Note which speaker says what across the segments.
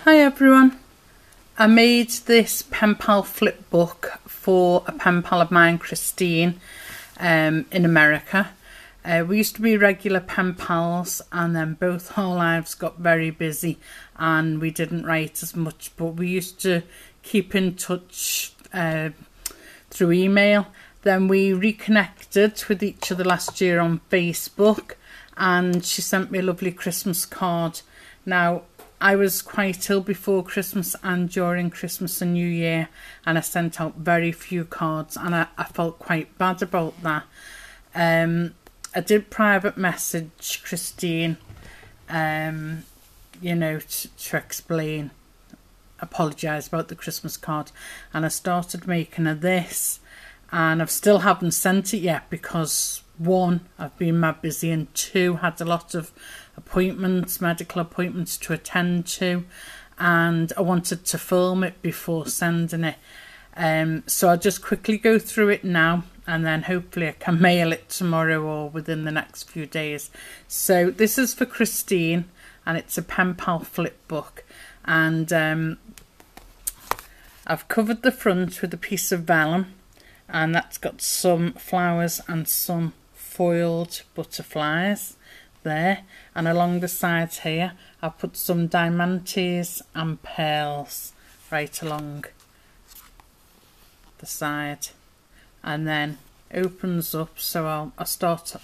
Speaker 1: Hi everyone, I made this pen pal flip book for a pen pal of mine, Christine, in America. We used to be regular pen pals, and then both our lives got very busy and we didn't write as much, but we used to keep in touch through email. Then we reconnected with each other last year on Facebook, and she sent me a lovely Christmas card. Now, I was quite ill before Christmas and during Christmas and New Year, and I sent out very few cards, and I felt quite bad about that. I did private message Christine, you know, to explain, apologise about the Christmas card, and I started making her this, and I still haven't sent it yet because one, I've been mad busy, and two, had a lot of appointments, medical appointments to attend to, and I wanted to film it before sending it. So I'll just quickly go through it now, and then hopefully I can mail it tomorrow or within the next few days. So this is for Christine, and it's a pen pal flip book, and I've covered the front with a piece of vellum, and that's got some flowers and some foiled butterflies there, and along the sides here I've put some diamantes and pearls right along the side, and then opens up. So I'll start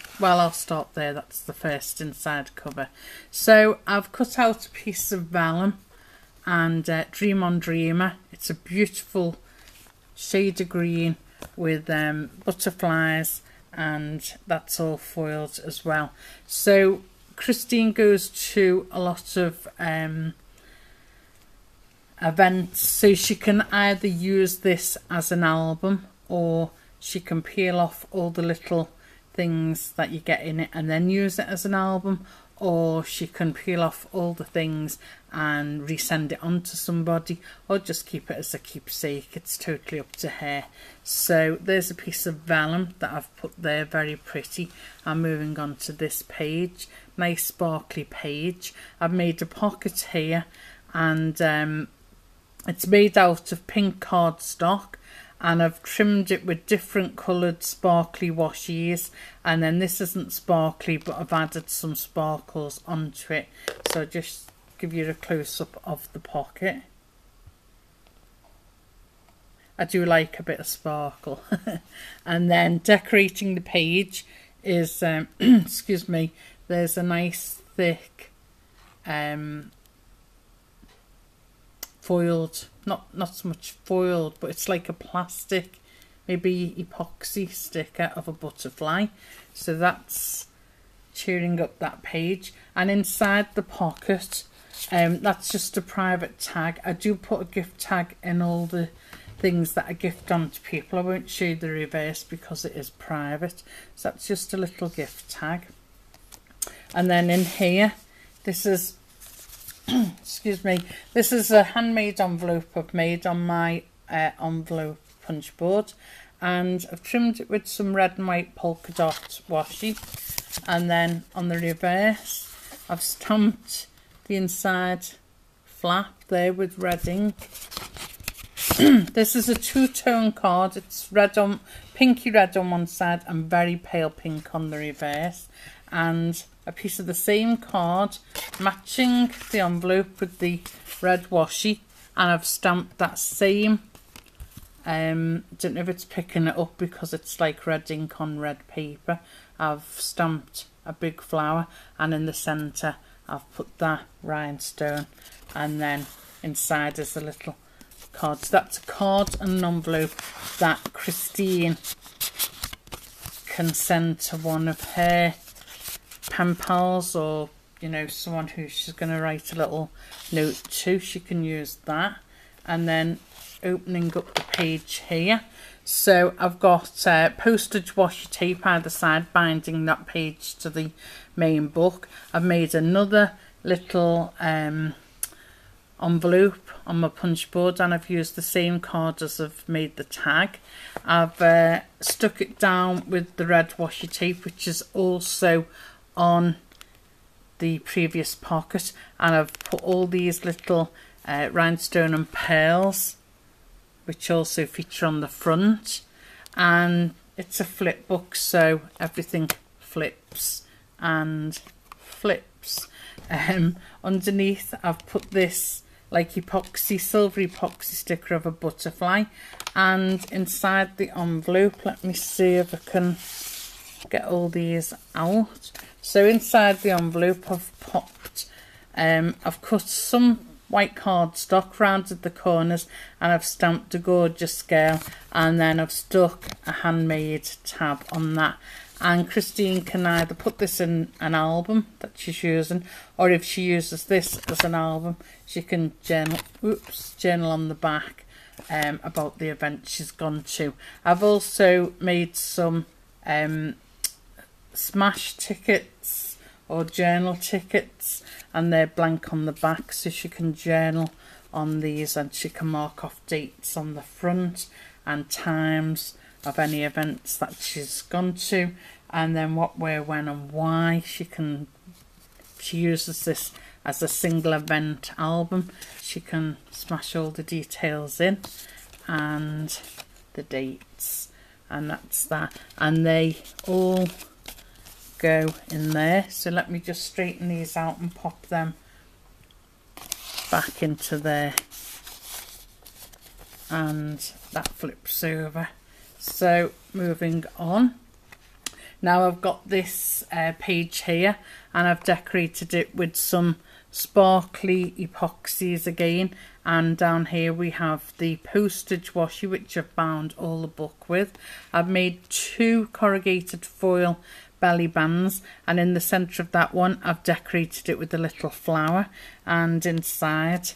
Speaker 1: there. That's the first inside cover. So I've cut out a piece of vellum and Dream on Dreamer. It's a beautiful shade of green with butterflies, and that's all foiled as well. So Christine goes to a lot of events, so she can either use this as an album, or she can peel off all the little things that you get in it and then use it as an album, or she can peel off all the things and resend it on to somebody, or just keep it as a keepsake. It's totally up to her. So there's a piece of vellum that I've put there, very pretty. I'm moving on to this page, nice sparkly page. I've made a pocket here, and it's made out of pink cardstock, and I've trimmed it with different coloured sparkly washies, and then this isn't sparkly, but I've added some sparkles onto it. So just give you a close-up of the pocket. I do like a bit of sparkle. And then decorating the page is excuse me, there's a nice thick foiled, not so much foiled, but it's like a plastic, maybe epoxy sticker of a butterfly. So that's cheering up that page. And inside the pocket, that's just a private tag. I do put a gift tag in all the things that I gift on to people. I won't show you the reverse because it is private. So that's just a little gift tag. And then in here, this is excuse me, this is a handmade envelope I've made on my envelope punch board, and I've trimmed it with some red and white polka dot washi, and then on the reverse I've stamped the inside flap there with red ink. This is a two-tone card. It's red on, pinky red on one side and very pale pink on the reverse, and a piece of the same card matching the envelope with the red washi, and I've stamped that same, don't know if it's picking it up because it's like red ink on red paper. I've stamped a big flower, and in the centre I've put that rhinestone, and then inside is a little card. So that's a card and an envelope that Christine can send to one of her pen pals, or you know, someone who she's going to write a little note to. She can use that. And then opening up the page here, so I've got postage washi tape either side binding that page to the main book. I've made another little envelope on my punch board, and I've used the same card as I've made the tag. I've stuck it down with the red washi tape, which is also on the previous pocket, and I've put all these little rhinestone and pearls, which also feature on the front. And it's a flip book, so everything flips and flips. Underneath I've put this like epoxy, silver epoxy sticker of a butterfly, and inside the envelope, let me see if I can get all these out. So inside the envelope I've popped, I've cut some white cardstock, rounded the corners, and I've stamped a gorgeous scale, and then I've stuck a handmade tab on that. And Christine can either put this in an album that she's using, or if she uses this as an album, she can journal on the back about the event she's gone to. I've also made some smash tickets or journal tickets, and they're blank on the back, so she can journal on these, and she can mark off dates on the front and times of any events that she's gone to, and then what, where, when and why. She uses this as a single event album. She can smash all the details in and the dates, and that's that, and they all go in there. So let me just straighten these out and pop them back into there, and that flips over. So moving on, now I've got this page here, and I've decorated it with some sparkly epoxies again, and down here we have the postage washi, which I've bound all the book with. I've made 2 corrugated foil belly bands, and in the centre of that one I've decorated it with a little flower, and inside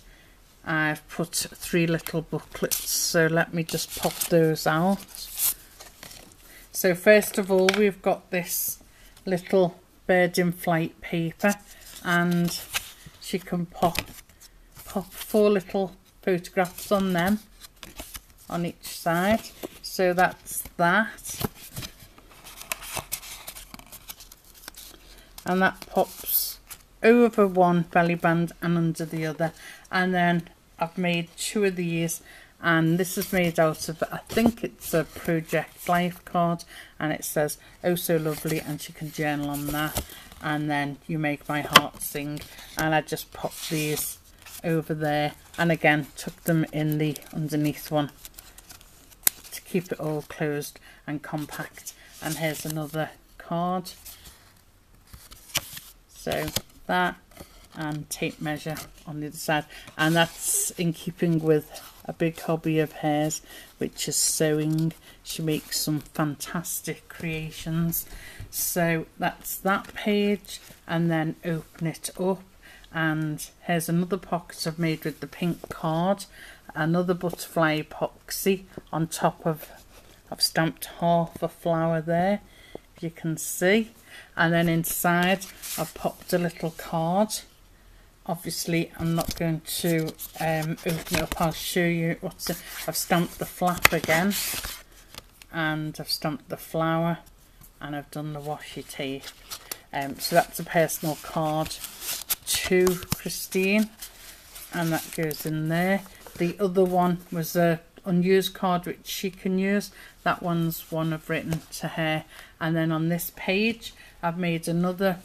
Speaker 1: I've put 3 little booklets. So let me just pop those out. So first of all, we've got this little bird in flight paper, and she can pop 4 little photographs on them on each side. So that's that, and that pops over one belly band and under the other. And then I've made 2 of these, and this is made out of, I think it's a Project Life card, and it says "Oh so lovely," and she can journal on that. And then "You make my heart sing," and I just popped these over there, and again tuck them in the underneath one to keep it all closed and compact. And here's another card, so that, and tape measure on the other side, and that's in keeping with a big hobby of hers, which is sewing. She makes some fantastic creations. So that's that page, and then open it up, and here's another pocket I've made with the pink card, another butterfly epoxy on top of, I've stamped half a flower there, if you can see, and then inside I've popped a little card. Obviously I'm not going to open it up, I'll show you what's in. I've stamped the flap again, and I've stamped the flower, and I've done the washi tape. So that's a personal card to Christine, and that goes in there. The other one was a unused card which she can use. That one's one I've written to her. And then on this page I've made another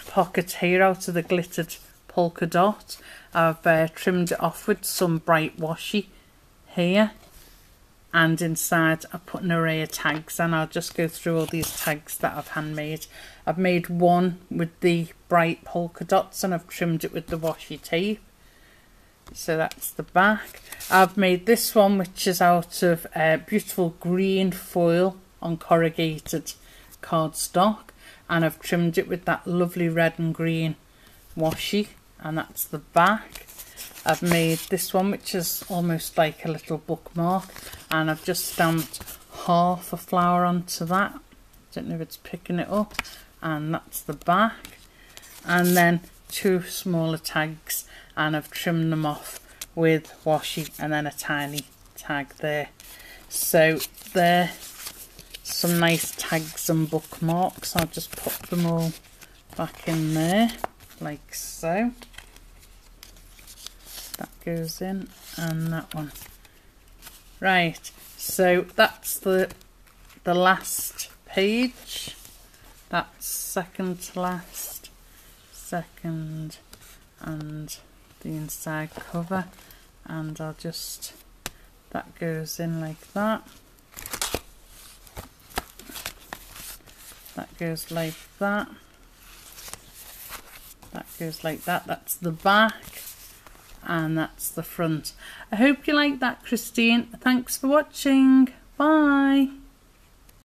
Speaker 1: pocket here out of the glittered polka dot. I've trimmed it off with some bright washi here, and inside I put an array of tags, and I'll just go through all these tags that I've handmade. I've made one with the bright polka dots, and I've trimmed it with the washi tape. So that's the back. I've made this one, which is out of beautiful green foil on corrugated cardstock, and I've trimmed it with that lovely red and green washi, and that's the back. I've made this one, which is almost like a little bookmark, and I've just stamped half a flower onto that. Don't know if it's picking it up, and that's the back. And then 2 smaller tags, and I've trimmed them off with washi, and then a tiny tag there. So there, some nice tags and bookmarks. I'll just pop them all back in there like so. That goes in, and that one. Right, so that's the last page. That's second to last, second, and the inside cover, and I'll just, that goes in like that. That goes like that. That goes like that. That's the back, and that's the front. I hope you like that, Christine. Thanks for watching. Bye.